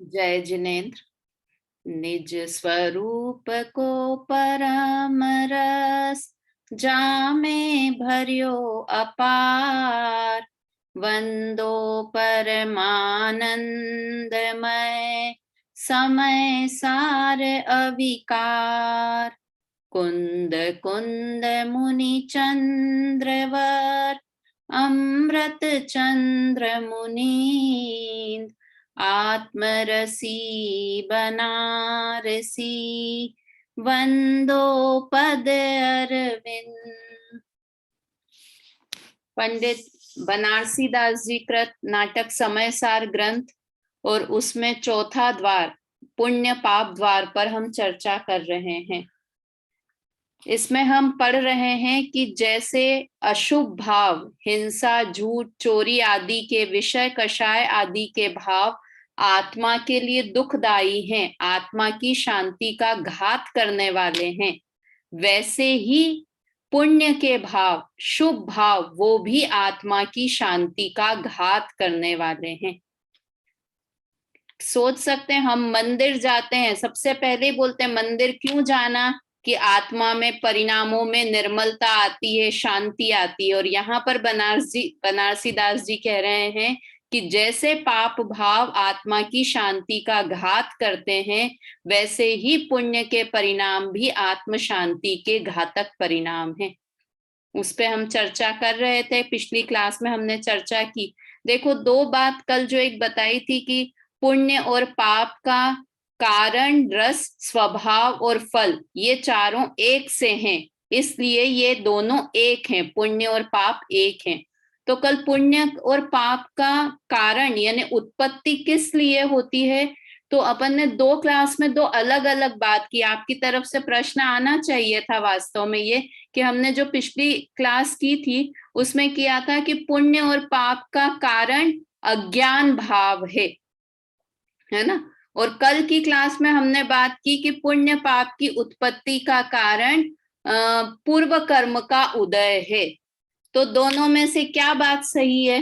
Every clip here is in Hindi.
जय जिनेन्द्र। निज स्वरूप को परम रस जामे भर्यो अपार, वंदो परमानंदमय समय सार अविकार। कुंद कुंद मुनि चंद्रवर अमृत चंद्र मुनींद, आत्मरसी बनारसी वंदो पद अरविंद। पंडित बनारसी दास जी कृत नाटक समय सार ग्रंथ और उसमें चौथा द्वार पुण्य पाप द्वार पर हम चर्चा कर रहे हैं। इसमें हम पढ़ रहे हैं कि जैसे अशुभ भाव, हिंसा, झूठ, चोरी आदि के विषय, कषाय आदि के भाव आत्मा के लिए दुखदाई हैं, आत्मा की शांति का घात करने वाले हैं, वैसे ही पुण्य के भाव, शुभ भाव, वो भी आत्मा की शांति का घात करने वाले हैं। सोच सकते हैं, हम मंदिर जाते हैं, सबसे पहले बोलते हैं मंदिर क्यों जाना, कि आत्मा में परिणामों में निर्मलता आती है, शांति आती है। और यहाँ पर बनारसी दास जी कह रहे हैं कि जैसे पाप भाव आत्मा की शांति का घात करते हैं, वैसे ही पुण्य के परिणाम भी आत्म शांति के घातक परिणाम हैं। उस पे हम चर्चा कर रहे थे, पिछली क्लास में हमने चर्चा की। देखो, दो बात कल जो एक बताई थी कि पुण्य और पाप का कारण, रस, स्वभाव और फल, ये चारों एक से हैं, इसलिए ये दोनों एक हैं, पुण्य और पाप एक हैं। तो कल पुण्य और पाप का कारण यानी उत्पत्ति किस लिए होती है, तो अपन ने दो क्लास में दो अलग अलग बात की। आपकी तरफ से प्रश्न आना चाहिए था वास्तव में ये, कि हमने जो पिछली क्लास की थी उसमें किया था कि पुण्य और पाप का कारण अज्ञान भाव है ना। और कल की क्लास में हमने बात की कि पुण्य पाप की उत्पत्ति का कारण पूर्व कर्म का उदय है। तो दोनों में से क्या बात सही है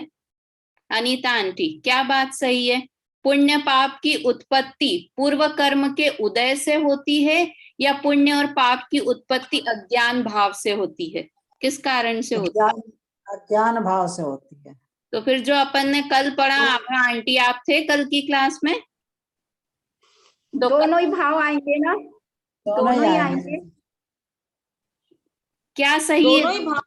अनीता आंटी, क्या बात सही है? पुण्य पाप की उत्पत्ति पूर्व कर्म के उदय से होती है, या पुण्य और पाप की उत्पत्ति अज्ञान भाव से होती है? किस कारण से होती है? अज्ञान भाव से होती है। तो फिर जो अपन ने कल पढ़ा, आंटी आप थे कल की क्लास में? तो दोनों ही भाव आएंगे ना, दोनों ही आएंगे। क्या सही दोनों है? ही भाव।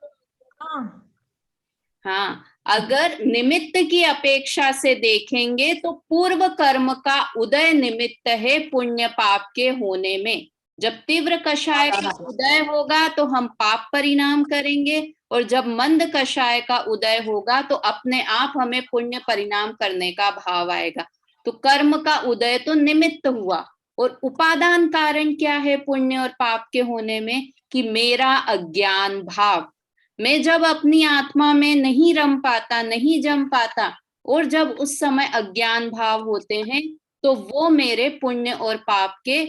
हाँ, अगर निमित्त की अपेक्षा से देखेंगे तो पूर्व कर्म का उदय निमित्त है पुण्य पाप के होने में। जब तीव्र कषाय का उदय होगा तो हम पाप परिणाम करेंगे, और जब मंद कषाय का उदय होगा तो अपने आप हमें पुण्य परिणाम करने का भाव आएगा। तो कर्म का उदय तो निमित्त हुआ, और उपादान कारण क्या है पुण्य और पाप के होने में, कि मेरा अज्ञान भाव। मैं जब अपनी आत्मा में नहीं रम पाता, नहीं जम पाता, और जब उस समय अज्ञान भाव होते हैं, तो वो मेरे पुण्य और पाप के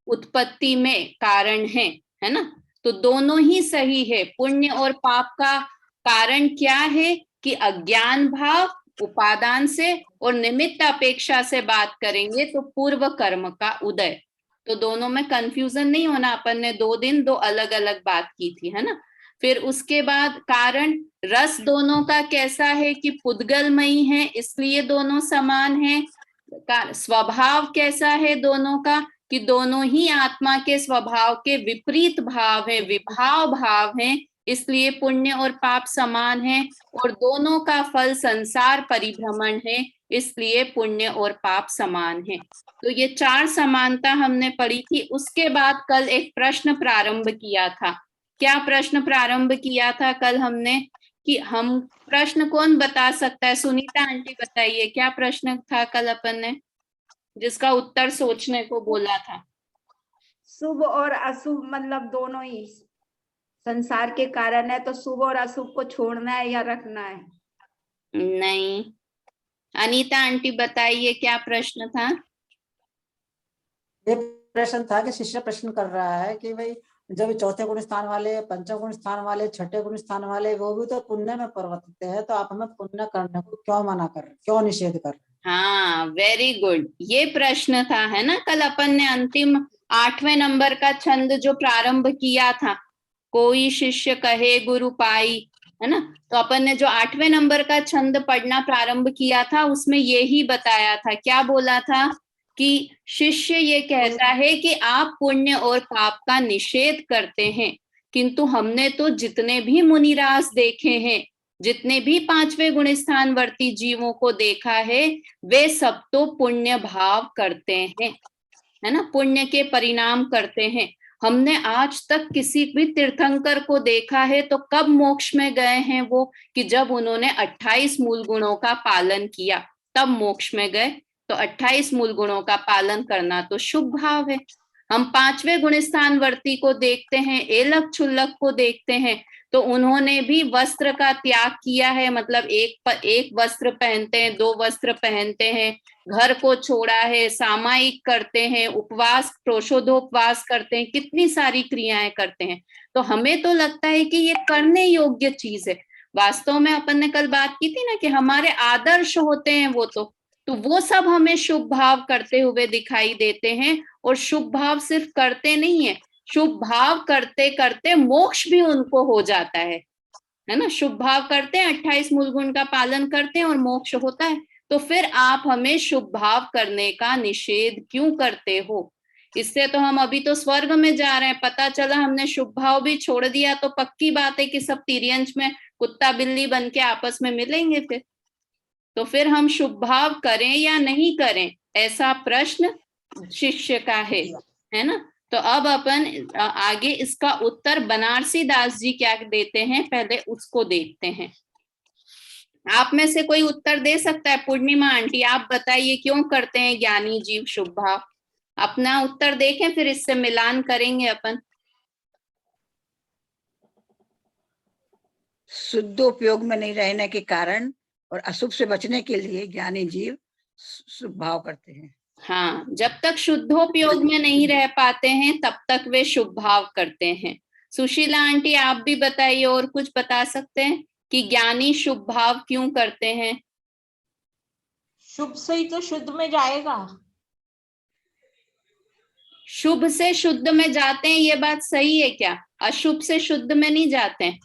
उत्पत्ति में कारण है ना। तो दोनों ही सही है। पुण्य और पाप का कारण क्या है, कि अज्ञान भाव उपादान से, और निमित्त अपेक्षा से बात करेंगे तो पूर्व कर्म का उदय। तो दोनों में कंफ्यूजन नहीं होना, अपन ने 2 दिन 2 अलग अलग बात की थी, है ना। फिर उसके बाद कारण, रस दोनों का कैसा है, कि पुद्गलमयी है, इसलिए दोनों समान है। स्वभाव कैसा है दोनों का, कि दोनों ही आत्मा के स्वभाव के विपरीत भाव है, विभाव भाव है, इसलिए पुण्य और पाप समान है। और दोनों का फल संसार परिभ्रमण है, इसलिए पुण्य और पाप समान है। तो ये 4 समानता हमने पढ़ी थी। उसके बाद कल एक प्रश्न प्रारंभ किया था। क्या प्रश्न प्रारंभ किया था कल हमने, कि हम, प्रश्न कौन बता सकता है? सुनीता आंटी बताइए, क्या प्रश्न था कल अपन ने जिसका उत्तर सोचने को बोला था? शुभ और अशुभ मतलब दोनों ही संसार के कारण है, तो शुभ और अशुभ को छोड़ना है या रखना है? नहीं, अनीता आंटी बताइए क्या प्रश्न था? ये प्रश्न था कि शिष्य प्रश्न कर रहा है कि भाई जब चौथे गुण स्थान वाले, पंचम गुण स्थान वाले, छठे गुण स्थान वाले वो भी तो पुण्य में परिवर्तित है, तो आप हमें पुण्य करने को क्यों मना कर रहे, क्यों निषेध कर रहे? हाँ, वेरी गुड, ये प्रश्न था, है ना। कल अपन ने अंतिम 8वें नंबर का छंद जो प्रारंभ किया था, कोई शिष्य कहे गुरु पाई, है ना। तो अपन ने जो 8वें नंबर का छंद पढ़ना प्रारंभ किया था उसमें यही बताया था, क्या बोला था कि शिष्य ये कहता है कि आप पुण्य और पाप का निषेध करते हैं, किंतु हमने तो जितने भी मुनिराज देखे हैं, जितने भी 5वें गुण स्थान वर्ती जीवों को देखा है, वे सब तो पुण्य भाव करते हैं, है ना, पुण्य के परिणाम करते हैं। हमने आज तक किसी भी तीर्थंकर को देखा है तो कब मोक्ष में गए हैं वो, कि जब उन्होंने 28 मूल गुणों का पालन किया तब मोक्ष में गए। तो 28 मूल गुणों का पालन करना तो शुभ भाव है। हम 5वें गुण स्थान वर्ती को देखते हैं, एलक छुल्लक को देखते हैं, तो उन्होंने भी वस्त्र का त्याग किया है, मतलब एक वस्त्र पहनते हैं, 2 वस्त्र पहनते हैं, घर को छोड़ा है, सामायिक करते हैं, उपवास, प्रोषोधोपवास करते हैं, कितनी सारी क्रियाएं करते हैं। तो हमें तो लगता है कि ये करने योग्य चीज है। वास्तव में अपन ने कल बात की थी ना कि हमारे आदर्श होते हैं वो, तो वो सब हमें शुभ भाव करते हुए दिखाई देते हैं। और शुभ भाव सिर्फ करते नहीं है, शुभ भाव करते करते मोक्ष भी उनको हो जाता है ना। शुभ भाव करते हैं, 28 मूल गुण का पालन करते हैं और मोक्ष होता है। तो फिर आप हमें शुभ भाव करने का निषेध क्यों करते हो? इससे तो हम अभी तो स्वर्ग में जा रहे हैं, पता चला हमने शुभ भाव भी छोड़ दिया तो पक्की बात है कि सब तिर्यंश में कुत्ता बिल्ली बन के आपस में मिलेंगे फिर। तो फिर हम शुभ भाव करें या नहीं करें, ऐसा प्रश्न शिष्य का है ना। तो अब अपन आगे इसका उत्तर बनारसी दास जी क्या देते हैं, पहले उसको देखते हैं। आप में से कोई उत्तर दे सकता है? पूर्णिमा आंटी आप बताइए, क्यों करते हैं ज्ञानी जीव शुभ भाव? अपना उत्तर देखें, फिर इससे मिलान करेंगे अपन। शुद्ध उपयोग में नहीं रहने के कारण और अशुभ से बचने के लिए ज्ञानी जीव शुभ भाव करते हैं। हाँ, जब तक शुद्धोपयोग में नहीं रह पाते हैं तब तक वे शुभ भाव करते हैं। सुशीला आंटी आप भी बताइए, और कुछ बता सकते हैं कि ज्ञानी शुभ भाव क्यों करते हैं? शुभ से ही तो शुद्ध में जाएगा। शुभ से शुद्ध में जाते हैं, ये बात सही है क्या? अशुभ से शुद्ध में नहीं जाते हैं,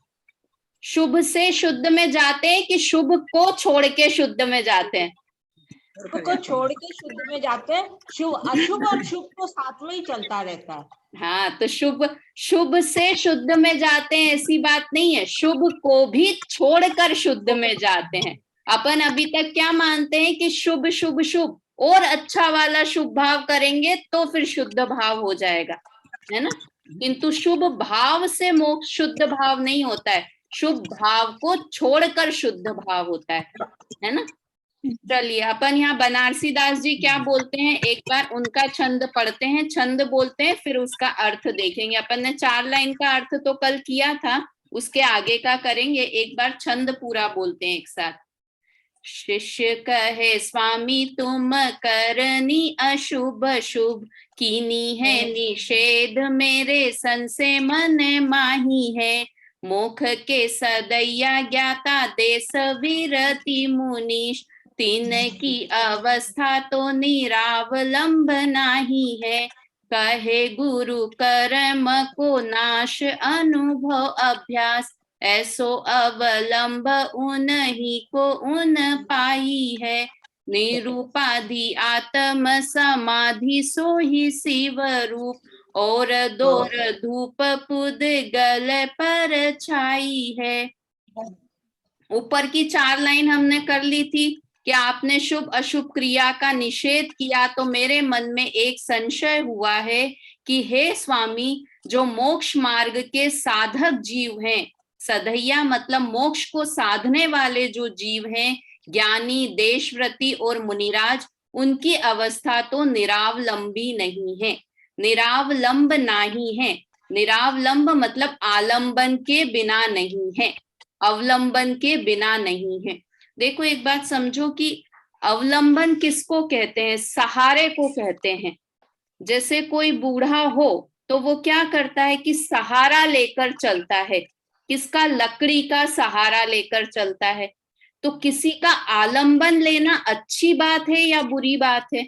शुभ से शुद्ध में जाते हैं कि शुभ को छोड़ के शुद्ध में जाते हैं? शुभ को छोड़ के शुद्ध में जाते हैं। शुभ अशुभ और शुभ तो साथ में ही चलता रहता है। हाँ, तो शुभ से शुद्ध में जाते हैं ऐसी बात नहीं है, शुभ को भी छोड़कर शुद्ध में जाते हैं। अपन अभी तक क्या मानते हैं कि शुभ शुभ शुभ और अच्छा वाला शुभ भाव करेंगे तो फिर शुद्ध भाव हो जाएगा, है ना। किंतु शुभ भाव से मोक्ष शुद्ध भाव नहीं होता है, शुभ भाव को छोड़कर शुद्ध भाव होता है ना। चलिए अपन यहाँ बनारसी दास जी क्या बोलते हैं, एक बार उनका छंद पढ़ते हैं, छंद बोलते हैं, फिर उसका अर्थ देखेंगे। अपन ने 4 लाइन का अर्थ तो कल किया था, उसके आगे का करेंगे। एक बार छंद पूरा बोलते हैं एक साथ। शिष्य कहे स्वामी तुम करनी अशुभ शुभ, कीनी है निषेध मेरे सन से मन माही है, मुख के सदैया ज्ञाता देश विरति मुनीश, तीन की अवस्था तो निरावलंब नाही है, कहे गुरु कर्म को नाश अनुभव अभ्यास, ऐसो अवलंब उन्हीं को उन पाई है, निरूपाधि आत्म समाधि सो ही शिव रूप, और दोर धूप पुद गल पर छाई है। ऊपर की 4 लाइन हमने कर ली थी कि आपने शुभ अशुभ क्रिया का निषेध किया, तो मेरे मन में एक संशय हुआ है कि हे स्वामी, जो मोक्ष मार्ग के साधक जीव हैं, सधैया मतलब मोक्ष को साधने वाले जो जीव हैं, ज्ञानी, देशव्रती और मुनिराज, उनकी अवस्था तो निरावलंबी नहीं है, निरावलंब नहीं है। निरावलंब मतलब आलंबन के बिना नहीं है, अवलंबन के बिना नहीं है। देखो एक बात समझो कि अवलंबन किसको कहते हैं? सहारे को कहते हैं। जैसे कोई बूढ़ा हो तो वो क्या करता है कि सहारा लेकर चलता है। किसका? लकड़ी का सहारा लेकर चलता है। तो किसी का आलंबन लेना अच्छी बात है या बुरी बात है?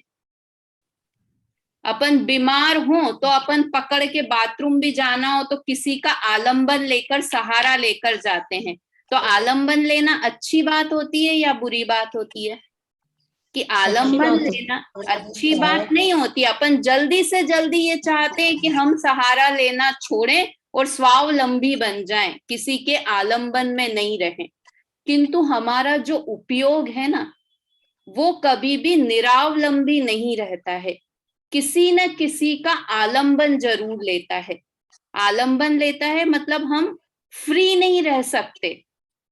अपन बीमार हो तो अपन पकड़ के बाथरूम भी जाना हो तो किसी का आलंबन लेकर सहारा लेकर जाते हैं। तो आलंबन लेना अच्छी बात होती है या बुरी बात होती है? कि आलंबन लेना अच्छी बात नहीं होती। अपन जल्दी से जल्दी ये चाहते हैं कि हम सहारा लेना छोड़ें और स्वावलंबी बन जाएं, किसी के आलंबन में नहीं रहें। किंतु हमारा जो उपयोग है ना, वो कभी भी निरावलंबी नहीं रहता है, किसी न किसी का आलंबन जरूर लेता है। आलंबन लेता है मतलब हम फ्री नहीं रह सकते,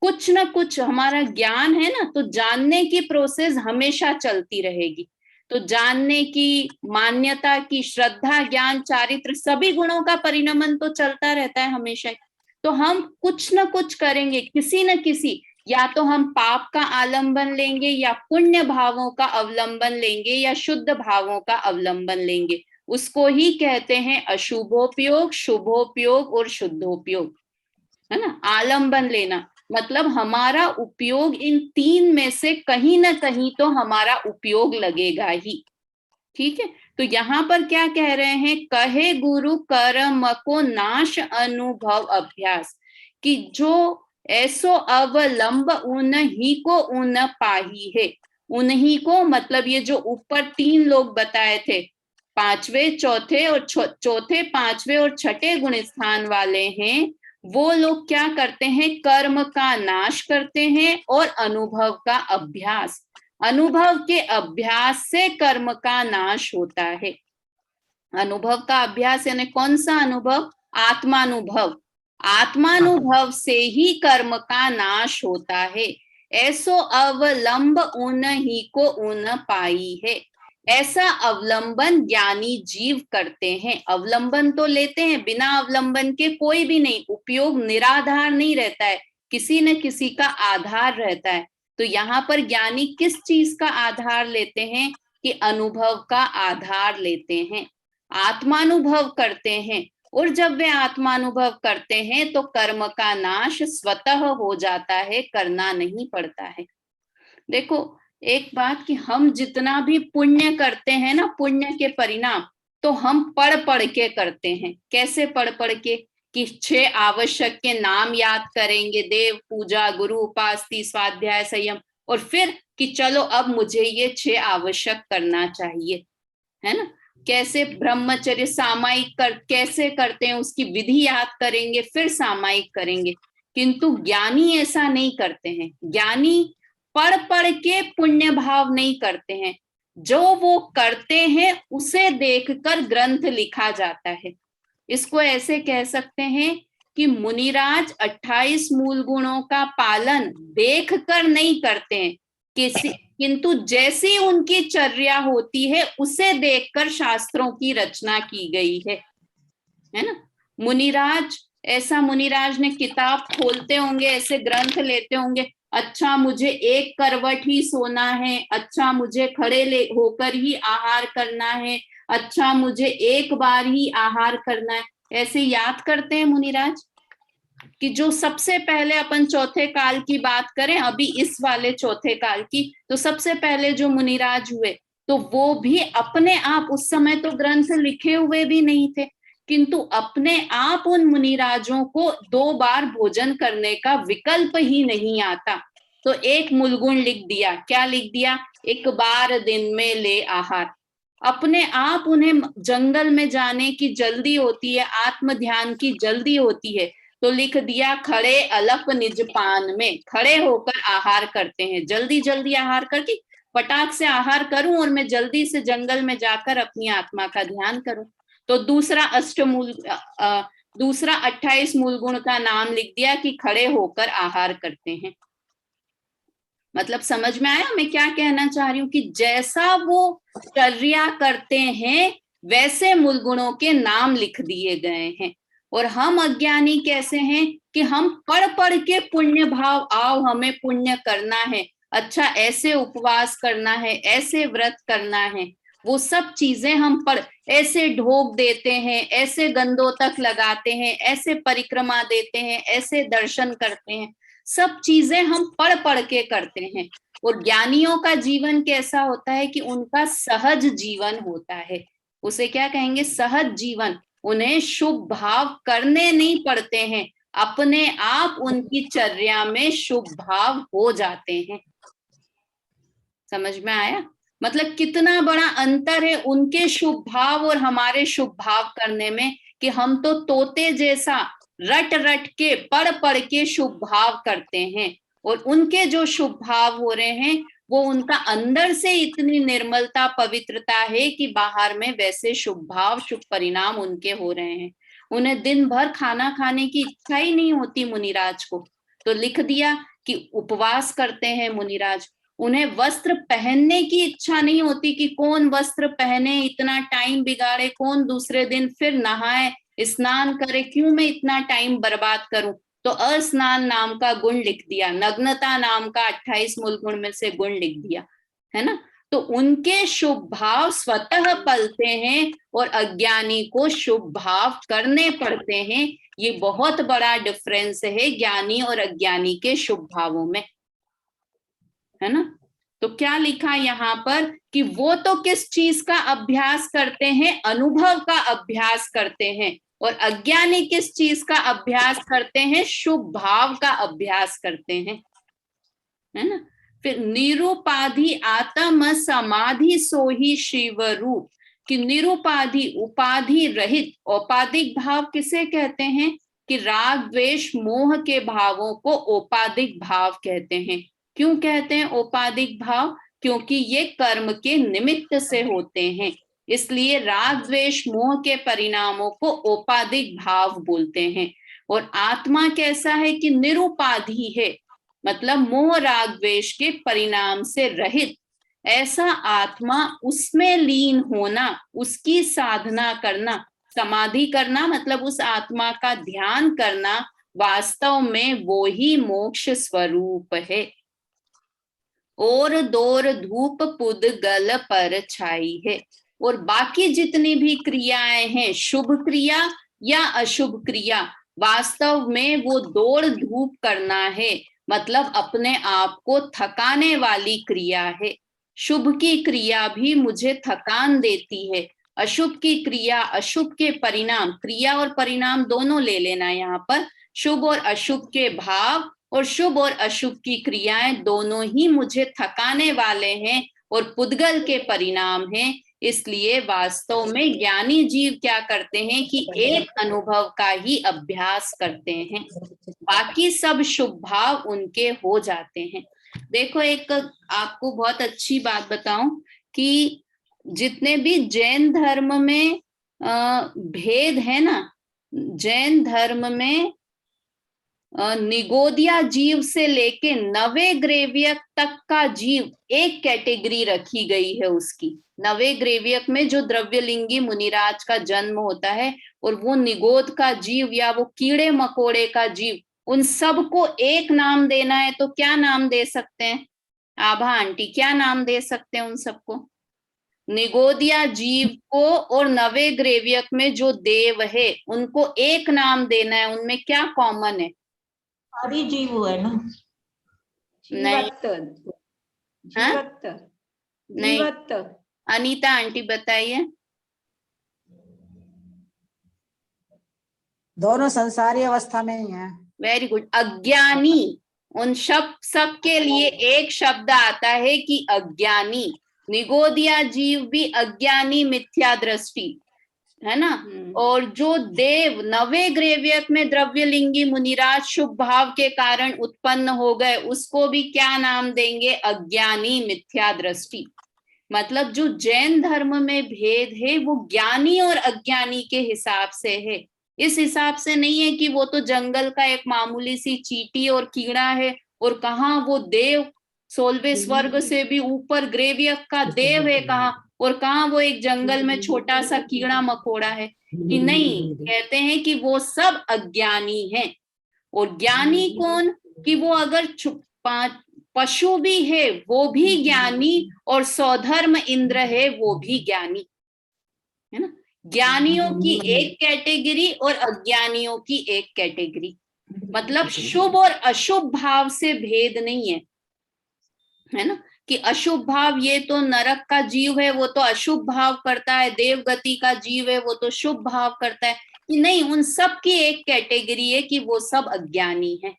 कुछ ना कुछ हमारा ज्ञान है ना, तो जानने की प्रोसेस हमेशा चलती रहेगी। तो जानने की, मान्यता की, श्रद्धा, ज्ञान, चारित्र, सभी गुणों का परिणमन तो चलता रहता है हमेशा। तो हम कुछ ना कुछ करेंगे, किसी न किसी, या तो हम पाप का आलंबन लेंगे या पुण्य भावों का अवलंबन लेंगे या शुद्ध भावों का अवलंबन लेंगे। उसको ही कहते हैं अशुभोपयोग, शुभोपयोग और शुद्धोपयोग, है ना। आलंबन लेना मतलब हमारा उपयोग इन तीन में से कहीं ना कहीं तो हमारा उपयोग लगेगा ही। ठीक है, तो यहाँ पर क्या कह रहे हैं? कहे गुरु कर्म को नाश अनुभव अभ्यास, कि जो ऐसो अवलंब उन्हीं को उन पाही है। उन्हीं को मतलब ये जो ऊपर तीन लोग बताए थे, पांचवे, चौथे, पांचवे और छठे गुण स्थान वाले हैं, वो लोग क्या करते हैं? कर्म का नाश करते हैं और अनुभव का अभ्यास। अनुभव के अभ्यास से कर्म का नाश होता है। अनुभव का अभ्यास यानी कौन सा अनुभव? आत्मानुभव। आत्मानुभव से ही कर्म का नाश होता है। ऐसो अवलंब उन ही को उन पाई है। ऐसा अवलंबन ज्ञानी जीव करते हैं। अवलंबन तो लेते हैं, बिना अवलंबन के कोई भी नहीं। उपयोग निराधार नहीं रहता है, किसी न किसी का आधार रहता है। तो यहाँ पर ज्ञानी किस चीज का आधार लेते हैं? कि अनुभव का आधार लेते हैं, आत्मानुभव करते हैं। और जब वे आत्मानुभव करते हैं तो कर्म का नाश स्वतः हो जाता है, करना नहीं पड़ता है। देखो एक बात कि हम जितना भी पुण्य करते हैं ना, पुण्य के परिणाम तो हम पढ़ पढ़ के करते हैं। कैसे पढ़ पढ़ के? कि 6 आवश्यक के नाम याद करेंगे, देव पूजा, गुरु उपासना, स्वाध्याय, संयम, और फिर कि चलो अब मुझे ये 6 आवश्यक करना चाहिए, है ना। कैसे ब्रह्मचर्य सामायिक कैसे करते हैं उसकी विधि याद करेंगे, फिर सामायिक करेंगे। किंतु ज्ञानी ऐसा नहीं करते हैं। ज्ञानी पढ़ पढ़ के पुण्य भाव नहीं करते हैं, जो वो करते हैं उसे देखकर ग्रंथ लिखा जाता है। इसको ऐसे कह सकते हैं कि मुनिराज 28 मूल गुणों का पालन देखकर नहीं करते हैं, किंतु जैसी उनकी चर्या होती है उसे देखकर शास्त्रों की रचना की गई है ना। मुनिराज, ऐसा मुनिराज ने किताब खोलते होंगे, ऐसे ग्रंथ लेते होंगे, अच्छा मुझे एक करवट ही सोना है, अच्छा मुझे खड़े होकर ही आहार करना है, अच्छा मुझे एक बार ही आहार करना है, ऐसे याद करते हैं मुनिराज। कि जो सबसे पहले अपन चौथे काल की बात करें, अभी इस वाले चौथे काल की, तो सबसे पहले जो मुनिराज हुए तो वो भी अपने आप, उस समय तो ग्रंथ लिखे हुए भी नहीं थे, किंतु अपने आप उन मुनिराजों को 2 बार भोजन करने का विकल्प ही नहीं आता, तो एक मूलगुण लिख दिया। क्या लिख दिया? 1 बार दिन में ले आहार। अपने आप उन्हें जंगल में जाने की जल्दी होती है, आत्म ध्यान की जल्दी होती है, तो लिख दिया खड़े अलप निज पान में। खड़े होकर आहार करते हैं, जल्दी जल्दी आहार करके पटाख से आहार करूं और मैं जल्दी से जंगल में जाकर अपनी आत्मा का ध्यान करूं। तो दूसरा 28 मूल गुण का नाम लिख दिया कि खड़े होकर आहार करते हैं। मतलब समझ में आया मैं क्या कहना चाह रही हूँ? कि जैसा वो चर्या करते हैं वैसे मूल गुणों के नाम लिख दिए गए हैं। और हम अज्ञानी कैसे हैं कि हम पढ़ पढ़ के पुण्य भाव, आओ हमें पुण्य करना है, अच्छा ऐसे उपवास करना है, ऐसे व्रत करना है, वो सब चीजें हम ऐसे ढोक देते हैं, ऐसे गंदों तक लगाते हैं, ऐसे परिक्रमा देते हैं, ऐसे दर्शन करते हैं, सब चीजें हम पढ़ के करते हैं। और ज्ञानियों का जीवन कैसा होता है कि उनका सहज जीवन होता है। उसे क्या कहेंगे? सहज जीवन। उन्हें शुभ भाव करने नहीं पड़ते हैं, अपने आप उनकी चर्या में शुभ भाव हो जाते हैं। समझ में आया? मतलब कितना बड़ा अंतर है उनके शुभ भाव और हमारे शुभ भाव करने में, कि हम तो तोते जैसा रट रट के पढ़ के शुभ भाव करते हैं, और उनके जो शुभ भाव हो रहे हैं वो उनका अंदर से इतनी निर्मलता पवित्रता है कि बाहर में वैसे शुभ भाव शुभ परिणाम उनके हो रहे हैं। उन्हें दिन भर खाना खाने की इच्छा ही नहीं होती मुनिराज को, तो लिख दिया कि उपवास करते हैं मुनिराज। उन्हें वस्त्र पहनने की इच्छा नहीं होती कि कौन वस्त्र पहने, इतना टाइम बिगाड़े, कौन दूसरे दिन फिर नहाए स्नान करे, क्यों मैं इतना टाइम बर्बाद करूं। तो अस्नान नाम का गुण लिख दिया, नग्नता नाम का 28 मूल गुण में से गुण लिख दिया, है ना। तो उनके शुभ भाव स्वतः पलते हैं और अज्ञानी को शुभ भाव करने पड़ते हैं। ये बहुत बड़ा डिफरेंस है ज्ञानी और अज्ञानी के शुभ भावों में, है ना। तो क्या लिखा यहाँ पर कि वो तो किस चीज का अभ्यास करते हैं? अनुभव का अभ्यास करते हैं। और अज्ञानी किस चीज का अभ्यास करते हैं? शुभ भाव का अभ्यास करते हैं, है ना। फिर निरुपाधि आत्म समाधि सोही शिव रूप, कि निरुपाधि उपाधि रहित, औपाधिक भाव किसे कहते हैं? कि राग द्वेष मोह के भावों को औपाधिक भाव कहते हैं। क्यों कहते हैं औपाधिक भाव? क्योंकि ये कर्म के निमित्त से होते हैं, इसलिए राग द्वेष मोह के परिणामों को औपाधिक भाव बोलते हैं। और आत्मा कैसा है? कि निरुपाधि है, मतलब मोह राग द्वेष के परिणाम से रहित। ऐसा आत्मा, उसमें लीन होना, उसकी साधना करना, समाधि करना मतलब उस आत्मा का ध्यान करना, वास्तव में वो ही मोक्ष स्वरूप है। और दोर धूप पुद गल पर छाई है। और बाकी जितनी भी क्रियाएं हैं, शुभ क्रिया या अशुभ क्रिया, वास्तव में वो दौड़ धूप करना है, मतलब अपने आप को थकाने वाली क्रिया है। शुभ की क्रिया भी मुझे थकान देती है, अशुभ की क्रिया, अशुभ के परिणाम, क्रिया और परिणाम दोनों ले लेना यहाँ पर, शुभ और अशुभ के भाव और शुभ और अशुभ की क्रियाएं दोनों ही मुझे थकाने वाले हैं और पुद्गल के परिणाम हैं। इसलिए वास्तव में ज्ञानी जीव क्या करते हैं कि एक अनुभव का ही अभ्यास करते हैं, बाकी सब शुभ भाव उनके हो जाते हैं। देखो, एक आपको बहुत अच्छी बात बताऊं कि जितने भी जैन धर्म में भेद है ना, जैन धर्म में निगोदिया जीव से लेके नवे ग्रेवियक तक का जीव एक कैटेगरी रखी गई है उसकी। नवे ग्रेवियक में जो द्रव्यलिंगी मुनिराज का जन्म होता है, और वो निगोद का जीव या वो कीड़े मकोड़े का जीव, उन सबको एक नाम देना है तो क्या नाम दे सकते हैं? आभा आंटी, क्या नाम दे सकते हैं उन सबको? निगोदिया जीव को और नवे ग्रेवियक में जो देव है उनको एक नाम देना है, उनमें क्या कॉमन है? सारी जीव है ना? जीवत्व, जीवत्व, नहीं, जीवत्व। अनीता आंटी बताइए। दोनों संसारी अवस्था में ही है। Very good. अज्ञानी, उन सब के लिए एक शब्द आता है कि अज्ञानी। निगोदिया जीव भी अज्ञानी, मिथ्या दृष्टि, है ना। और जो देव नवे ग्रेवियक में द्रव्यलिंगी मुनिराज शुभ भाव के कारण उत्पन्न हो गए, उसको भी क्या नाम देंगे? अज्ञानी, मिथ्या दृष्टि। मतलब जो जैन धर्म में भेद है वो ज्ञानी और अज्ञानी के हिसाब से है, इस हिसाब से नहीं है कि वो तो जंगल का एक मामूली सी चींटी और कीड़ा है, और कहाँ वो देव 16वें स्वर्ग से भी ऊपर ग्रेवियक का देव है कहाँ, और कहाँ वो एक जंगल में छोटा सा कीड़ा मकोड़ा है। कि नहीं, कहते हैं कि वो सब अज्ञानी हैं। और ज्ञानी कौन? कि वो अगर पशु भी है वो भी ज्ञानी, और स्वधर्म इंद्र है वो भी ज्ञानी, है ना। ज्ञानियों की एक कैटेगरी और अज्ञानियों की एक कैटेगरी, मतलब शुभ और अशुभ भाव से भेद नहीं है ना, कि अशुभ भाव ये तो नरक का जीव है वो तो अशुभ भाव करता है, देवगति का जीव है वो तो शुभ भाव करता है, कि नहीं, उन सब की एक कैटेगरी है कि वो सब अज्ञानी है,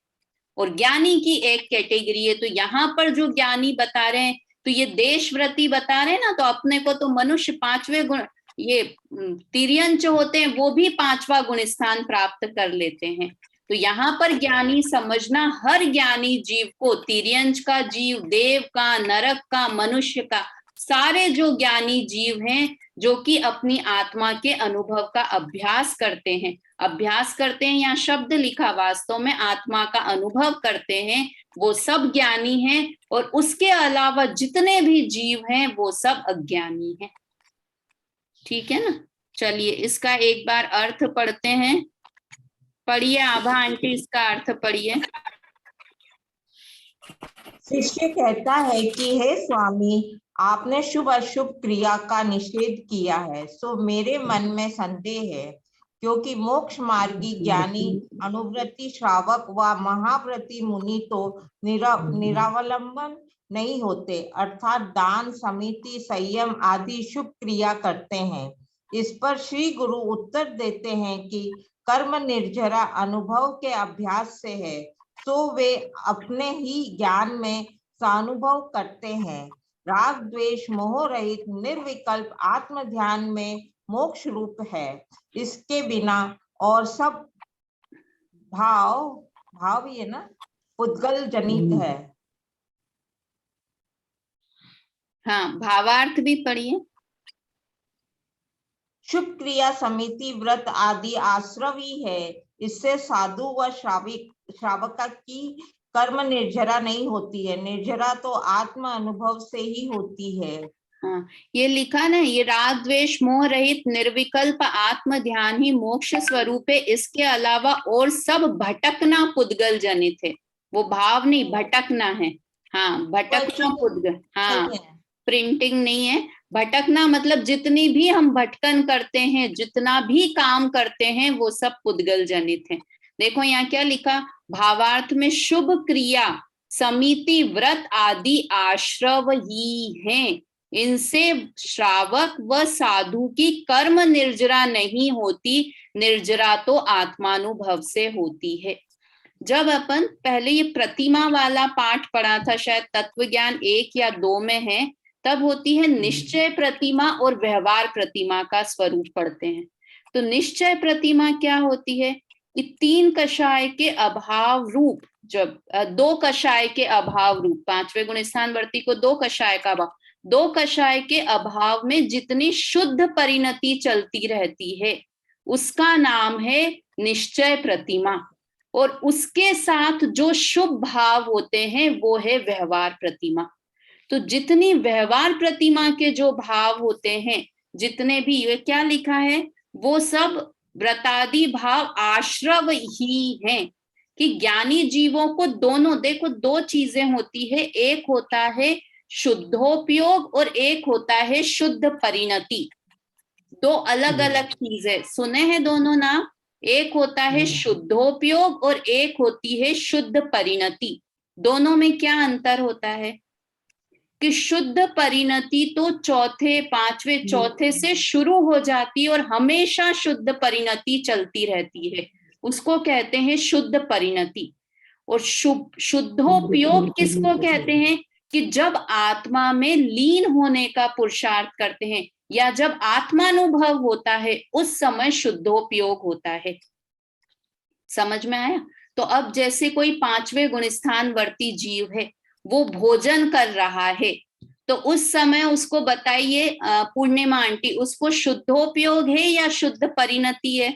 और ज्ञानी की एक कैटेगरी है। तो यहाँ पर जो ज्ञानी बता रहे हैं तो ये देशव्रती बता रहे हैं ना, तो अपने को तो मनुष्य पांचवे गुण, ये तिर्यंच होते हैं वो भी पांचवा गुण स्थान प्राप्त कर लेते हैं। तो यहाँ पर ज्ञानी समझना हर ज्ञानी जीव को, तिर्यंच का जीव, देव का, नरक का, मनुष्य का, सारे जो ज्ञानी जीव हैं जो कि अपनी आत्मा के अनुभव का अभ्यास करते हैं, यहाँ शब्द लिखा, वास्तव में आत्मा का अनुभव करते हैं, वो सब ज्ञानी हैं, और उसके अलावा जितने भी जीव हैं वो सब अज्ञानी हैं। ठीक है ना। चलिए इसका एक बार अर्थ पढ़ते हैं। पढ़िए आभा आंटी, इसका अर्थ पढ़िए। शिष्य कहता है कि हे स्वामी, आपने शुभ अशुभ क्रिया का निषेध किया है, सो मेरे मन में संदेह है, क्योंकि मोक्ष मार्गी ज्ञानी, अनुव्रती श्रावक व महाव्रती मुनि तो निरावलंबन नहीं होते, अर्थात दान, समिति, संयम आदि शुभ क्रिया करते हैं। इस पर श्री गुरु उत्तर देते हैं कि कर्म निर्जरा अनुभव के अभ्यास से है, तो वे अपने ही ज्ञान में सानुभव करते हैं। राग द्वेष मोह रहित निर्विकल्प आत्म ध्यान में मोक्ष रूप है। इसके बिना और सब भाव भी है ना, उद्गल जनित है। हाँ, भावार्थ भी पढ़िए। शुभ क्रिया, समिति, व्रत आदि आश्रवी है। इससे साधु व श्रावक की कर्म निर्जरा नहीं होती है। निर्जरा तो आत्म अनुभव से ही होती है। हाँ, ये लिखा ना, ये राग द्वेष मोह रहित निर्विकल्प आत्म ध्यान ही मोक्ष स्वरूप है, इसके अलावा और सब भटकना पुद्गल जनित है। वो भाव नहीं, भटकना है। हाँ, भटकना पुद्गल, हाँ, प्रिंटिंग नहीं है। भटकना मतलब जितनी भी हम भटकन करते हैं, जितना भी काम करते हैं, वो सब पुद्गल जनित है। देखो यहाँ क्या लिखा, भावार्थ में शुभ क्रिया, समिति, व्रत आदि आश्रव ही हैं। इनसे श्रावक व साधु की कर्म निर्जरा नहीं होती, निर्जरा तो आत्मानुभव से होती है। जब अपन पहले ये प्रतिमा वाला पाठ पढ़ा था, शायद तत्व ज्ञान 1 या 2 में है, तब होती है निश्चय प्रतिमा और व्यवहार प्रतिमा का स्वरूप पढ़ते हैं। तो निश्चय प्रतिमा क्या होती है कि 3 कषाय के अभाव रूप, जब 2 कषाय के अभाव रूप, 5वें गुण स्थान वर्ती को 2 कषाय का अभाव, 2 कषाय के अभाव में जितनी शुद्ध परिणति चलती रहती है उसका नाम है निश्चय प्रतिमा, और उसके साथ जो शुभ भाव होते हैं वो है व्यवहार प्रतिमा। तो जितनी व्यवहार प्रतिमा के जो भाव होते हैं, जितने भी, ये क्या लिखा है, वो सब व्रतादि भाव आश्रव ही हैं, कि ज्ञानी जीवों को दोनों, देखो 2 चीजें होती है, एक होता है शुद्धोपयोग और एक होता है शुद्ध परिणति। 2 अलग अलग चीजें, सुने हैं दोनों नाम। एक होता है शुद्धोपयोग और एक होती है शुद्ध परिणति। दोनों में क्या अंतर होता है कि शुद्ध परिणति तो 4थे, 5वें, 4थे से शुरू हो जाती है और हमेशा शुद्ध परिणति चलती रहती है, उसको कहते हैं शुद्ध परिणति। और शुद्धोपयोग किसको कहते हैं कि जब आत्मा में लीन होने का पुरुषार्थ करते हैं या जब आत्मानुभव होता है, उस समय शुद्धोपयोग होता है। समझ में आया? तो अब जैसे कोई 5वें गुणस्थान वर्ती जीव है, वो भोजन कर रहा है, तो उस समय उसको बताइए पूर्णिमा आंटी, उसको शुद्धोपयोग है या शुद्ध परिणति है?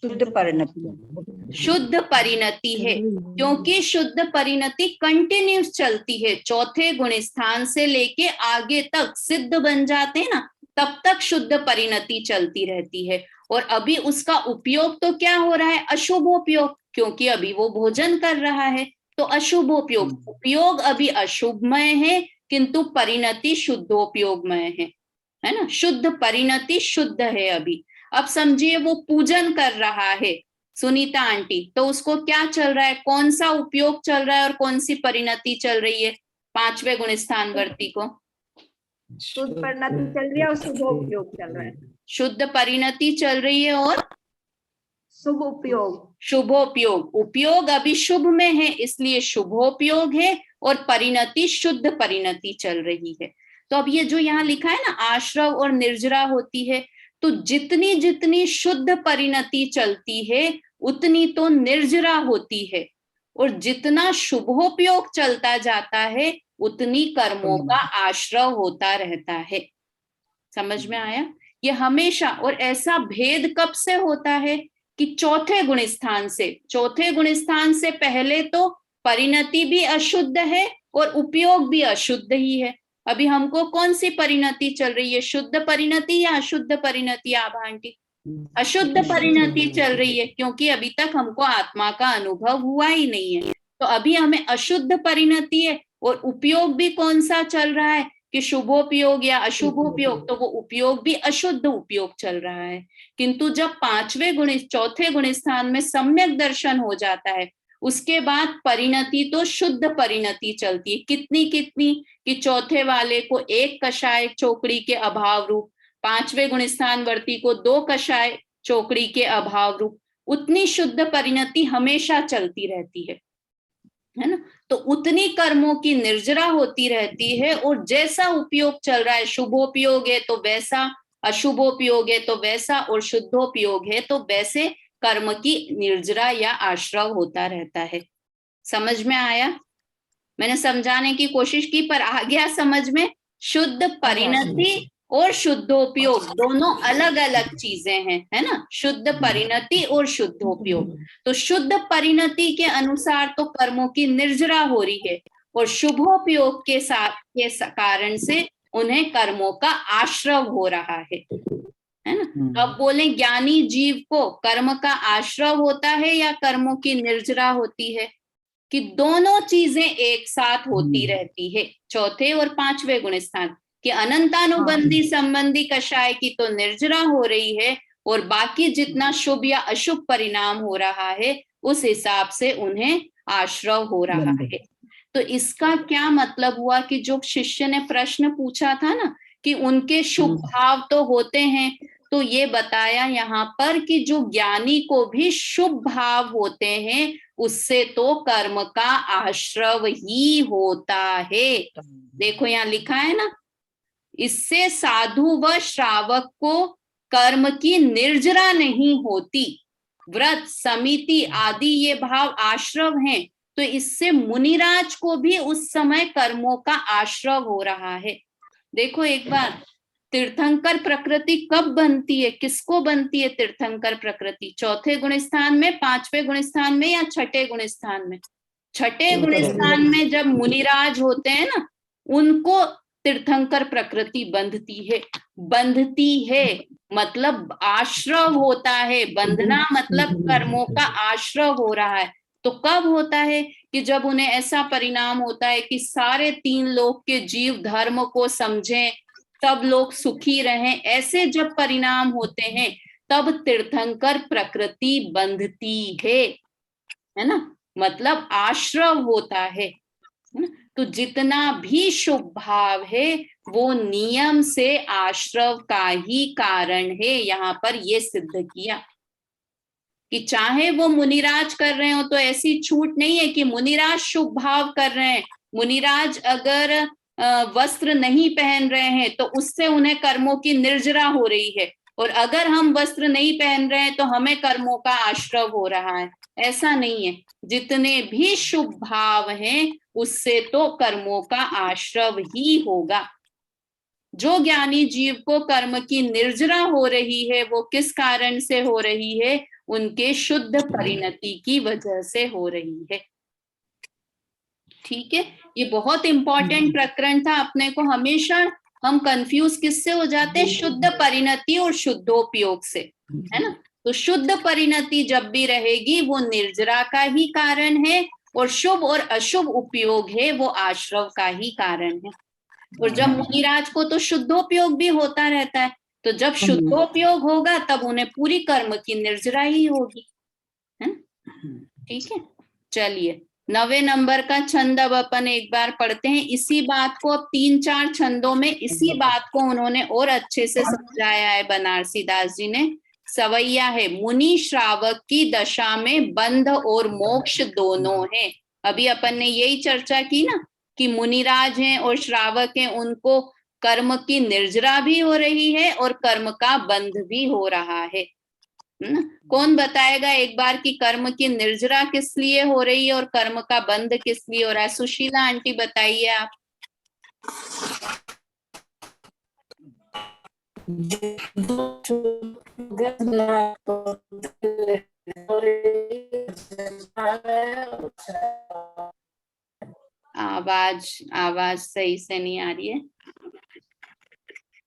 शुद्ध परिणति। शुद्ध परिणति है, क्योंकि शुद्ध परिणति कंटिन्यूस चलती है। 4थे गुणस्थान से लेके आगे तक सिद्ध बन जाते हैं ना, तब तक शुद्ध परिणति चलती रहती है। और अभी उसका उपयोग तो क्या हो रहा है? अशुभ उपयोग, क्योंकि अभी वो भोजन कर रहा है। तो अशुभोपयोग, उपयोग अभी अशुभमय है किंतु परिणति शुद्धोपयोगमय है ना। शुद्ध परिणति शुद्ध है अभी। अब समझिए वो पूजन कर रहा है सुनीता आंटी, तो उसको क्या चल रहा है, कौन सा उपयोग चल रहा है और कौन सी परिणति चल रही है 5वें गुणस्थान वर्ती को? शुद्ध परिणति चल रही है और शुभ उपयोग चल रहा है। शुद्ध परिणति चल रही है और शुभ उपयोग, शुभोपयोग। उपयोग अभी शुभ में है इसलिए शुभोपयोग है और परिणति शुद्ध परिणति चल रही है। तो अब ये जो यहाँ लिखा है ना आश्रव और निर्जरा होती है, तो जितनी जितनी शुद्ध परिणति चलती है उतनी तो निर्जरा होती है, और जितना शुभोपयोग चलता जाता है उतनी कर्मों का आश्रव होता रहता है। समझ में आया? ये हमेशा, और ऐसा भेद कब से होता है कि चौथे गुणस्थान से। चौथे गुणस्थान से पहले तो परिणति भी अशुद्ध है और उपयोग भी अशुद्ध ही है। अभी हमको कौन सी परिणति चल रही है, शुद्ध परिणति या अशुद्ध परिणति? आभा आंटी, अशुद्ध परिणति चल रही है, क्योंकि अभी तक हमको आत्मा का अनुभव हुआ ही नहीं है। तो अभी हमें अशुद्ध परिणति है, और उपयोग भी कौन सा चल रहा है कि शुभोपयोग या अशुभोपयोग, तो वो उपयोग भी अशुद्ध उपयोग चल रहा है। किंतु जब चौथे गुणस्थान में सम्यक दर्शन हो जाता है, उसके बाद परिणति तो शुद्ध परिणति चलती है। कितनी कितनी कि चौथे वाले को 1 कषाय चौकड़ी के अभाव रूप, 5वें गुणस्थान वर्ती को 2 कषाय चौकड़ी के अभाव रूप, उतनी शुद्ध परिणति हमेशा चलती रहती है ना। तो उतनी कर्मों की निर्जरा होती रहती है, और जैसा उपयोग चल रहा है, शुभोपयोग है तो वैसा, अशुभोपयोग है तो वैसा, और शुद्धोपयोग है तो वैसे कर्म की निर्जरा या आश्रव होता रहता है। समझ में आया? मैंने समझाने की कोशिश की पर आ गया समझ में? शुद्ध परिणति और शुद्धोपयोग दोनों अलग अलग चीजें हैं, है ना। शुद्ध परिणति और शुद्धोपयोग, तो शुद्ध परिणति के अनुसार तो कर्मों की निर्जरा हो रही है, और शुभोपयोग के कारण से उन्हें कर्मों का आश्रव हो रहा है ना। तो अब बोले ज्ञानी जीव को कर्म का आश्रव होता है या कर्मों की निर्जरा होती है? कि दोनों चीजें एक साथ होती रहती है। चौथे और 5वें गुणस्थान कि अनंतानुबंधी संबंधी कषाय की तो निर्जरा हो रही है, और बाकी जितना शुभ या अशुभ परिणाम हो रहा है उस हिसाब से उन्हें आश्रव हो रहा है। तो इसका क्या मतलब हुआ कि जो शिष्य ने प्रश्न पूछा था ना कि उनके शुभ भाव तो होते हैं, तो ये बताया यहाँ पर कि जो ज्ञानी को भी शुभ भाव होते हैं उससे तो कर्म का आश्रव ही होता है। देखो यहाँ लिखा है ना, इससे साधु व श्रावक को कर्म की निर्जरा नहीं होती। व्रत, समिति आदि ये भाव आश्रव हैं, तो इससे मुनिराज को भी उस समय कर्मों का आश्रव हो रहा है। देखो एक बार, तीर्थंकर प्रकृति कब बनती है, किसको बनती है तीर्थंकर प्रकृति? चौथे गुणस्थान में, 5वें गुणस्थान में या छठे गुणस्थान में? छठे गुणस्थान में जब मुनिराज होते हैं ना, उनको तीर्थंकर प्रकृति बंधती है मतलब आश्रव होता है। बंधना मतलब कर्मों का आश्रव हो रहा है। तो कब होता है कि जब उन्हें ऐसा परिणाम होता है कि सारे 3 लोक के जीव धर्म को समझें, सब लोग सुखी रहें, ऐसे जब परिणाम होते हैं तब तीर्थंकर प्रकृति बंधती है ना, मतलब आश्रव होता है ना। तो जितना भी शुभ भाव है वो नियम से आश्रव का ही कारण है। यहाँ पर ये सिद्ध किया कि चाहे वो मुनिराज कर रहे हो तो ऐसी छूट नहीं है कि मुनिराज शुभ भाव कर रहे हैं, मुनिराज अगर वस्त्र नहीं पहन रहे हैं तो उससे उन्हें कर्मों की निर्जरा हो रही है, और अगर हम वस्त्र नहीं पहन रहे हैं तो हमें कर्मों का आश्रव हो रहा है। ऐसा नहीं है, जितने भी शुभ भाव हैं उससे तो कर्मों का आश्रव ही होगा। जो ज्ञानी जीव को कर्म की निर्जरा हो रही है वो किस कारण से हो रही है? उनके शुद्ध परिणति की वजह से हो रही है। ठीक है, ये बहुत इंपॉर्टेंट प्रकरण था। अपने को हमेशा हम कंफ्यूज किससे हो जाते हैं? शुद्ध परिणति और शुद्धोपयोग से, है ना। तो शुद्ध परिणति जब भी रहेगी वो निर्जरा का ही कारण है, और शुभ और अशुभ उपयोग है वो आश्रव का ही कारण है। और जब मुनिराज को तो शुद्धोपयोग भी होता रहता है, तो जब शुद्धोपयोग होगा तब उन्हें पूरी कर्म की निर्जरा ही होगी, है ना। ठीक है, चलिए 9वें नंबर का छंद अब अपन एक बार पढ़ते हैं। इसी बात को अब 3-4 छंदों में इसी बात को उन्होंने और अच्छे से समझाया है बनारसी दास जी ने। सवैया है, मुनि श्रावक की दशा में बंध और मोक्ष दोनों है। अभी अपन ने यही चर्चा की ना कि मुनिराज हैं और श्रावक हैं, उनको कर्म की निर्जरा भी हो रही है और कर्म का बंध भी हो रहा है ना। कौन बताएगा एक बार कि कर्म की निर्जरा किस लिए हो रही है और कर्म का बंध किस लिए हो रहा है? सुशीला आंटी बताइए आप। आवाज सही से नहीं आ रही है।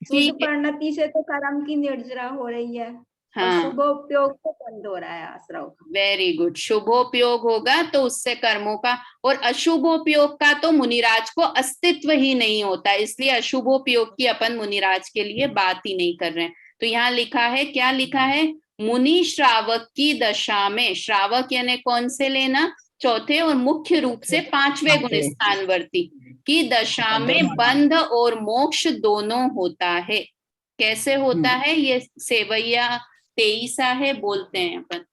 शुद्ध परिणति से तो कर्म की निर्जरा हो रही है। हाँ, शुभोपयोग तो बंद हो रहा है आश्रव का। Very good. शुभोपयोग होगा तो उससे कर्मों का, और अशुभोपयोग का तो मुनिराज को अस्तित्व ही नहीं होता, इसलिए अशुभोपयोग की अपन मुनिराज के लिए बात ही नहीं कर रहे हैं। तो यहाँ लिखा है, क्या लिखा है? मुनि श्रावक की दशा में, श्रावक यानी कौन से लेना? चौथे और मुख्य रूप से 5वें गुण स्थानवर्ती की दशा में बंध और मोक्ष दोनों होता है। कैसे होता है? ये सेवैया 23 है, बोलते हैं अपन।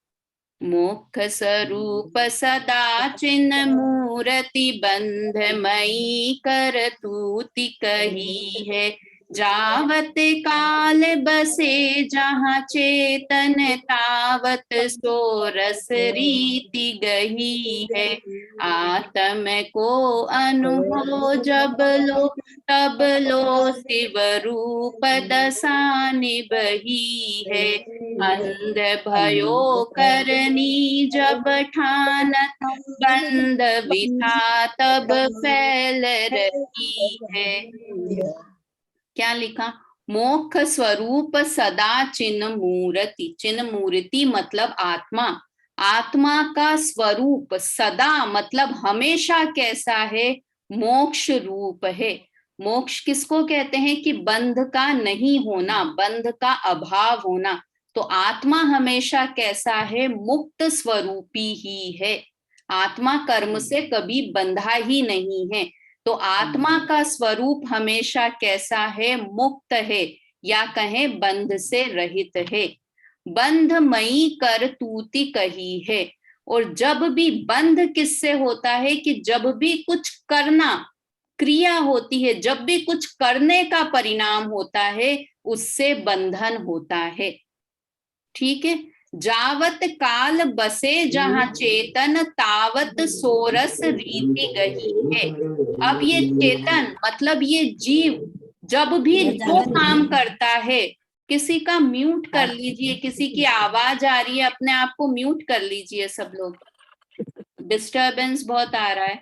मोक्ष स्वरूप सदा चिन्ह मूर्ति बंधमयी करतूति कही है। जावत काल बसे जहाँ चेतन तावत सो रस रीति गही है। आत्म को अनुभव जब लो तब लो शिव रूप दशा निबही है। अंध भयो करनी जब ठानत बंद विथा तब फैल रही है। क्या लिखा? मोक्ष स्वरूप सदा चिन्ह मूर्ति। चिन्ह मूर्ति मतलब आत्मा। आत्मा का स्वरूप सदा मतलब हमेशा कैसा है? मोक्ष रूप है। मोक्ष किसको कहते हैं? कि बंध का नहीं होना, बंध का अभाव होना। तो आत्मा हमेशा कैसा है? मुक्त स्वरूपी ही है। आत्मा कर्म से कभी बंधा ही नहीं है। तो आत्मा का स्वरूप हमेशा कैसा है? मुक्त है, या कहें बंध से रहित है। बंधमयी करतूति कही है। और जब भी बंध किससे होता है? कि जब भी कुछ करना, क्रिया होती है, जब भी कुछ करने का परिणाम होता है, उससे बंधन होता है। ठीक है। जावत काल बसे जहाँ चेतन तावत सोरस रीति गही है। अब ये चेतन मतलब ये जीव जब भी जो काम करता है, किसी का म्यूट कर लीजिए, किसी की आवाज आ रही है, अपने आप को म्यूट कर लीजिए सब लोग, डिस्टरबेंस बहुत आ रहा है।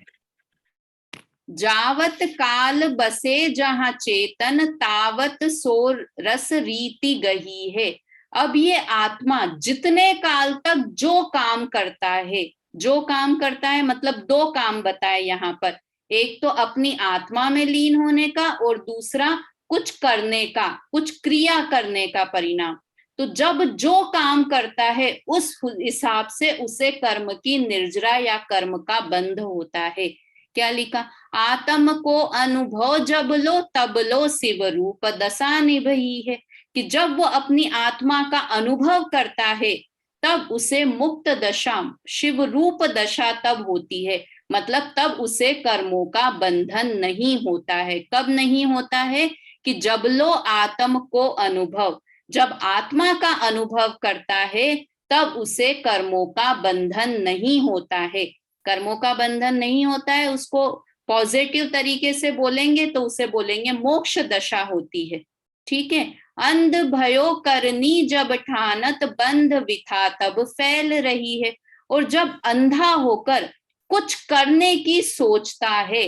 जावत काल बसे जहाँ चेतन तावत सो रस रीति गही है। अब ये आत्मा जितने काल तक जो काम करता है, जो काम करता है मतलब 2 काम बताए यहाँ पर। एक तो अपनी आत्मा में लीन होने का, और दूसरा कुछ करने का, कुछ क्रिया करने का परिणाम। तो जब जो काम करता है उस हिसाब से उसे कर्म की निर्जरा या कर्म का बंध होता है। क्या लिखा? आत्म को अनुभव जब लो तब लो शिव रूप दशा निभई है। कि जब वो अपनी आत्मा का अनुभव करता है तब उसे मुक्त दशा, शिव रूप दशा तब होती है। मतलब तब उसे कर्मों का बंधन नहीं होता है। कब नहीं होता है? कि जब लो आत्म को अनुभव, जब आत्मा का अनुभव करता है तब उसे कर्मों का बंधन नहीं होता है। कर्मों का बंधन नहीं होता है, उसको पॉजिटिव तरीके से बोलेंगे तो उसे बोलेंगे मोक्ष दशा होती है। ठीक है। अंध भयो करनी जब ठानत बंध विथा तब फैल रही है। और जब अंधा होकर कुछ करने की सोचता है,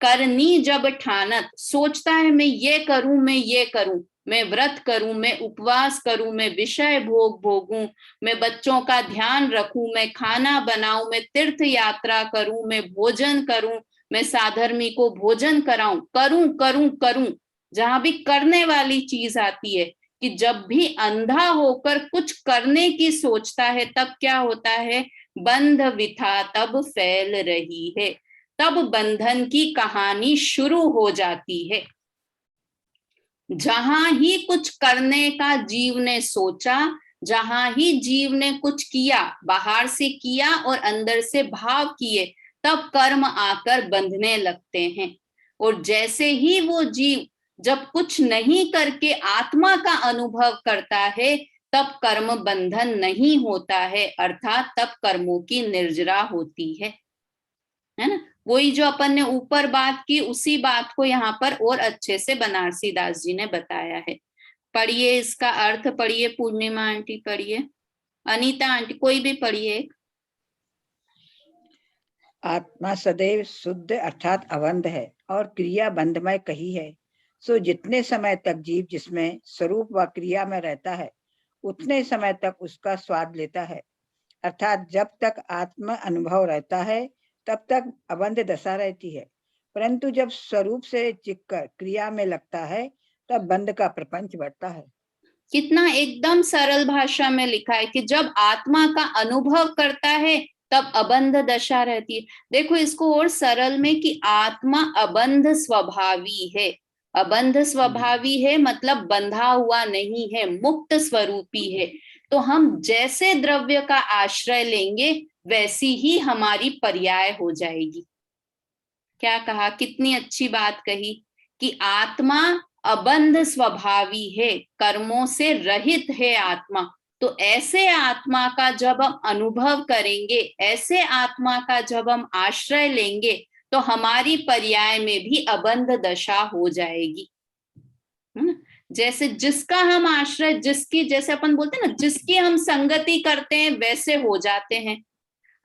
करनी जब ठानत, सोचता है मैं ये करूं, मैं ये करूं, मैं व्रत करूं, मैं उपवास करूं, मैं विषय भोग भोगूं, मैं बच्चों का ध्यान रखूं, मैं खाना बनाऊं, मैं तीर्थ यात्रा करूं, मैं भोजन करूं, मैं साधर्मी को भोजन कराऊं, करूं करूं करूं। जहां भी करने वाली चीज आती है कि जब भी अंधा होकर कुछ करने की सोचता है तब क्या होता है, बंध विथा तब फैल रही है, तब बंधन की कहानी शुरू हो जाती है। जहां ही कुछ करने का जीव ने सोचा, जहां ही जीव ने कुछ किया, बाहर से किया और अंदर से भाव किए, तब कर्म आकर बंधने लगते हैं। और जैसे ही वो जीव जब कुछ नहीं करके आत्मा का अनुभव करता है, तब कर्म बंधन नहीं होता है, अर्थात तब कर्मों की निर्जरा होती है ना। वही जो अपन ने ऊपर बात की, उसी बात को यहाँ पर और अच्छे से बनारसी दास जी ने बताया है। पढ़िए, इसका अर्थ पढ़िए, पूर्णिमा आंटी पढ़िए, अनीता आंटी कोई भी पढ़िए। आत्मा सदैव शुद्ध अर्थात अबंध है और क्रिया बंधमय कही है। सो जितने समय तक जीव जिसमें स्वरूप व क्रिया में रहता है, उतने समय तक उसका स्वाद लेता है। अर्थात जब तक आत्म अनुभव रहता है तब तक अबंध दशा रहती है, परंतु जब स्वरूप से चिक्कर क्रिया में लगता है तब बंध का प्रपंच बढ़ता है। कितना एकदम सरल भाषा में लिखा है कि जब आत्मा का अनुभव करता है तब अबंध दशा रहती है। देखो इसको और सरल में कि आत्मा अबंध स्वभावी है। अबंध स्वभावी है मतलब बंधा हुआ नहीं है, मुक्त स्वरूपी है। तो हम जैसे द्रव्य का आश्रय लेंगे वैसी ही हमारी पर्याय हो जाएगी। क्या कहा, कितनी अच्छी बात कही कि आत्मा अबंध स्वभावी है, कर्मों से रहित है आत्मा। तो ऐसे आत्मा का जब हम अनुभव करेंगे, ऐसे आत्मा का जब हम आश्रय लेंगे, तो हमारी पर्याय में भी अबंध दशा हो जाएगी। जैसे जिसका हम आश्रय, जिसकी, जैसे अपन बोलते हैं ना, जिसकी हम संगति करते हैं वैसे हो जाते हैं।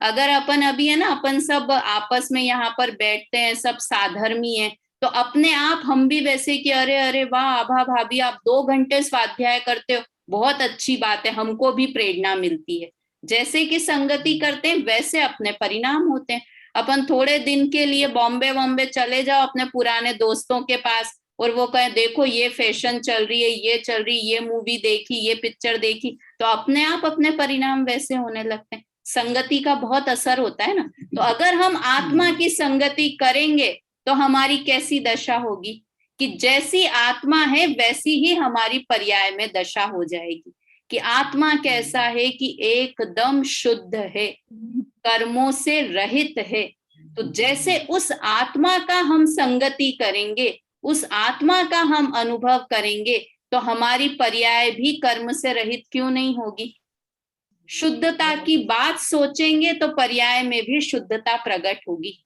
अगर अपन अभी है ना, अपन सब आपस में यहाँ पर बैठते हैं, सब साधर्मी है, तो अपने आप हम भी वैसे कि अरे अरे वाह आभा भाभी आप 2 घंटे स्वाध्याय करते हो, बहुत अच्छी बात है, हमको भी प्रेरणा मिलती है। जैसे कि संगति करते हैं वैसे अपने परिणाम होते हैं। अपन थोड़े दिन के लिए बॉम्बे चले जाओ अपने पुराने दोस्तों के पास और वो कहे देखो ये फैशन चल रही है, ये चल रही, ये मूवी देखी, ये पिक्चर देखी, तो अपने आप अपने परिणाम वैसे होने लगते हैं। संगति का बहुत असर होता है ना। तो अगर हम आत्मा की संगति करेंगे तो हमारी कैसी दशा होगी कि जैसी आत्मा है वैसी ही हमारी पर्याय में दशा हो जाएगी। कि आत्मा कैसा है कि एकदम शुद्ध है, कर्मों से रहित है। तो जैसे उस आत्मा का हम संगति करेंगे, उस आत्मा का हम अनुभव करेंगे, तो हमारी पर्याय भी कर्म से रहित क्यों नहीं होगी। शुद्धता की बात सोचेंगे तो पर्याय में भी शुद्धता प्रकट होगी।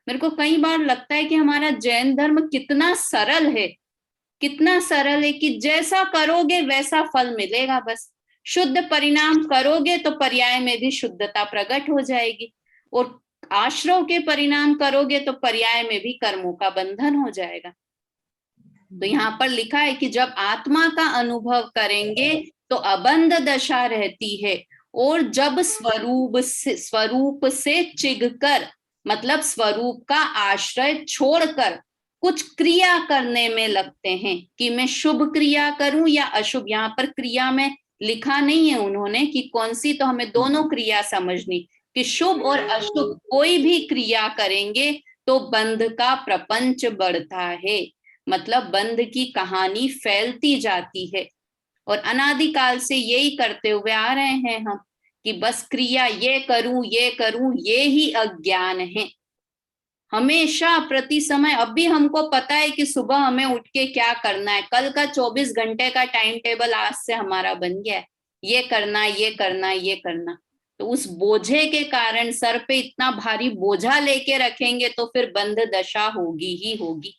मेरे को कई बार लगता है कि हमारा जैन धर्म कितना सरल है, कितना सरल है कि जैसा करोगे वैसा फल मिलेगा। बस शुद्ध परिणाम करोगे तो पर्याय में भी शुद्धता प्रकट हो जाएगी, और आश्रव के परिणाम करोगे तो पर्याय में भी कर्मों का बंधन हो जाएगा। तो यहाँ पर लिखा है कि जब आत्मा का अनुभव करेंगे तो अबंध दशा रहती है, और जब स्वरूप से चिघकर, मतलब स्वरूप का आश्रय छोड़कर कुछ क्रिया करने में लगते हैं कि मैं शुभ क्रिया करूं या अशुभ। यहाँ पर क्रिया में लिखा नहीं है उन्होंने कि कौन सी, तो हमें दोनों क्रिया समझनी कि शुभ और अशुभ कोई भी क्रिया करेंगे तो बंध का प्रपंच बढ़ता है, मतलब बंध की कहानी फैलती जाती है। और अनादिकाल से यही करते हुए आ रहे हैं हम कि बस क्रिया ये करूं ये ही अज्ञान है। हमेशा प्रति समय, अब भी हमको पता है कि सुबह हमें उठ के क्या करना है, कल का 24 घंटे का टाइम टेबल आज से हमारा बन गया है, ये करना ये करना ये करना। तो उस बोझे के कारण सर पे इतना भारी बोझा लेके रखेंगे तो फिर बंध दशा होगी ही होगी।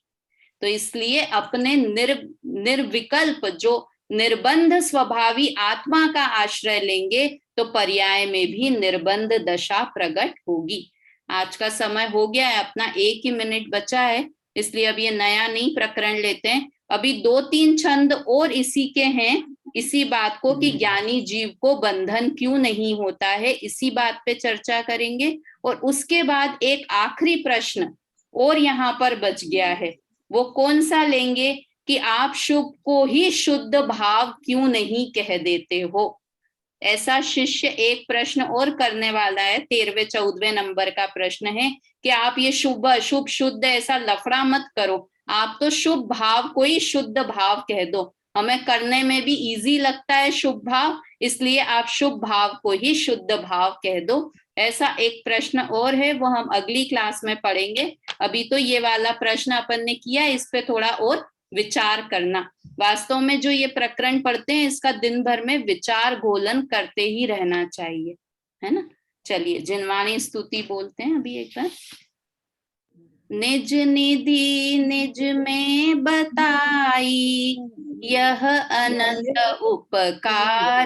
तो इसलिए अपने निर्विकल्प जो निर्बंध स्वभावी आत्मा का आश्रय लेंगे तो पर्याय में भी निर्बंध दशा प्रकट होगी। आज का समय हो गया है अपना, 1 ही मिनट बचा है, इसलिए अब ये नया नहीं प्रकरण लेते हैं। अभी 2-3 छंद और इसी के हैं, इसी बात को कि ज्ञानी जीव को बंधन क्यों नहीं होता है, इसी बात पे चर्चा करेंगे। और उसके बाद एक आखिरी प्रश्न और यहाँ पर बच गया है, वो कौन सा लेंगे कि आप शुभ को ही शुद्ध भाव क्यों नहीं कह देते हो। ऐसा शिष्य एक प्रश्न और करने वाला है, 13वें-14वें नंबर का प्रश्न है कि आप ये शुभ अशुभ शुद्ध ऐसा लफड़ा मत करो, आप तो शुभ भाव को ही शुद्ध भाव कह दो, हमें करने में भी इजी लगता है शुभ भाव, इसलिए आप शुभ भाव को ही शुद्ध भाव कह दो। ऐसा एक प्रश्न और है, वो हम अगली क्लास में पढ़ेंगे। अभी तो ये वाला प्रश्न अपन ने किया, इस पे थोड़ा और विचार करना। वास्तव में जो ये प्रकरण पढ़ते हैं इसका दिन भर में विचार घोलन करते ही रहना चाहिए, है ना। चलिए जिनवाणी स्तुति बोलते हैं अभी एक बार। निज निधि निज में बताई, यह अनंत उपकार